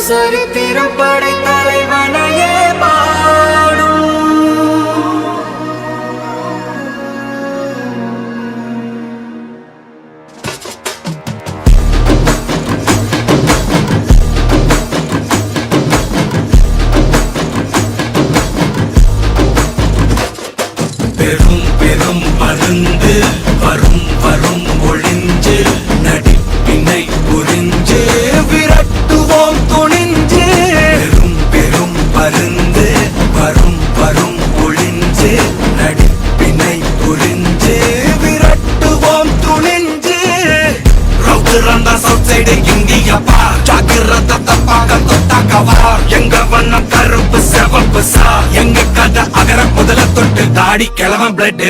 சரித்திரம் படைத்தலைவனையே பாடும். பெரும் பெரும் மருந்து வரும் வரும் ஒளிஞ்சு நடிப்பினை புரிஞ்சு விரட்டுவோம் துணிஞ்சு. பெரும் பெரும் மருந்து வரும் வரும் ஒளிஞ்சு நடிப்பினை புரிஞ்சு விரட்டுவோம் துணிஞ்சு. ரவுத்துறந்த சவுத் சைடு இந்தியப்பா ஜாக்கிரத தப்பாக தொட்டாக்கவா. எங்க வண்ணம் கருப்பு செவப்பு சா எங்க கதை அகர முதல தொட்டு தாடி கிழவன் பிளட்.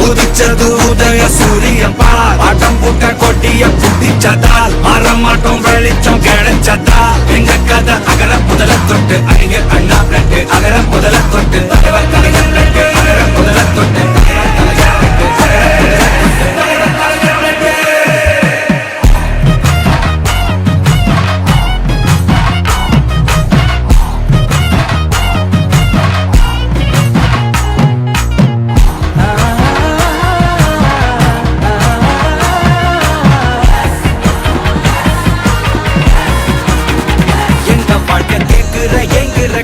உதிச்சது உதய சூரியன் பார் ஆட்டம் பூட்ட கொட்டிய புதிச்சதால் மாறமாட்டோம் வெளிச்சம் கிடைச்சதால். எங்க கதை அகர முதல தொட்டு அறிஞர் அண்ணா பிளட். அகர முதல தொட்டு தலைவர் கலைஞர் பிளட். அகர முதல தொட்டு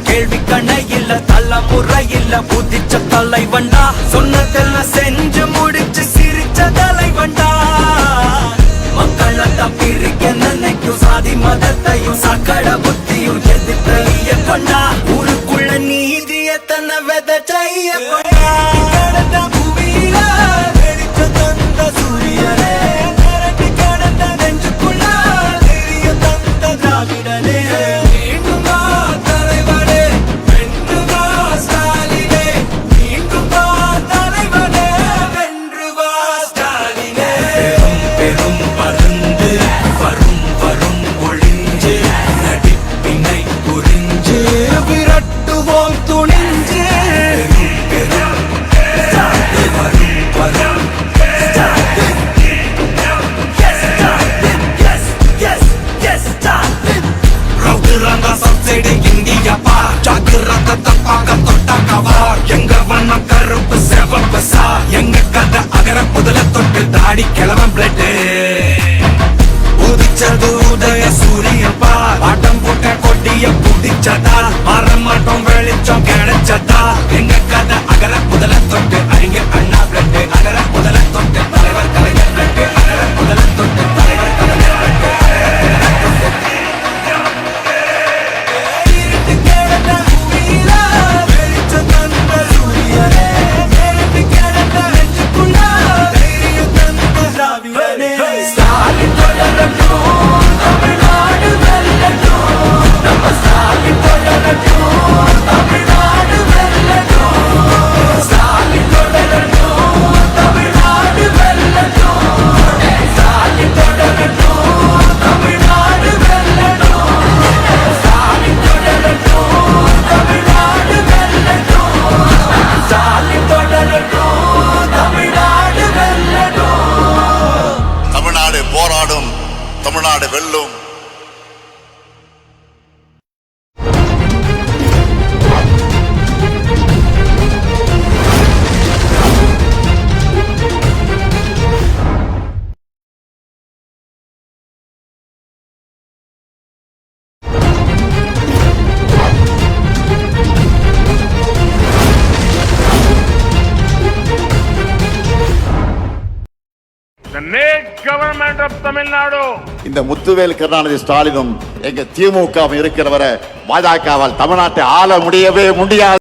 கேள்வி கண்ண இல்ல தலைமுறை இல்ல புதிச்ச தலைவண்டா. சொன்னதெல்லாம் செஞ்சு முடிச்சு சிரிச்ச தலைவண்டா. மக்களை தப்பிரிக்க நினைக்கும் சாதி மதத்தையும் சக்கட புத்தியும் எதிர்த்தைய கொண்டா. ஊருக்குள்ள நீதிய தன்னை விதைச்சைய கொண்டா. கடந்த பூமியில வெடிச்ச தந்த சூரியனே கரண்டி கடந்த நெஞ்சுக்குள்ள தெரிய தந்த திராவிடனே. எங்க வண்ணம் கருப்பு செவப்பு சா எங்க கதை அகர முதல தொட்டு தாடி கிழவன் பிளட். உதிச்சது உதய சூரியன் பார் ஆட்டம் போட்ட கொட்டிய புதிச்சதால் மாறமாட்டோம் வெளிச்சம் கிடைச்சதா. எங்க கதை அகர முதல தொட்டு அறிஞர் அண்ணா பிளட். அகர முதல தொட்டு தலைவர் கலைஞர் பிளட். அகர முதல தொட்டு தலைவர் கலைஞர் பிளட். போராடும் தமிழ்நாடு வெல்லும். இந்த முத்துவேல் கருணாநிதி ஸ்டாலினும் எங்க திமுக இருக்கிறவரை பாஜகவால் தமிழ்நாட்டை ஆள முடியவே முடியாது.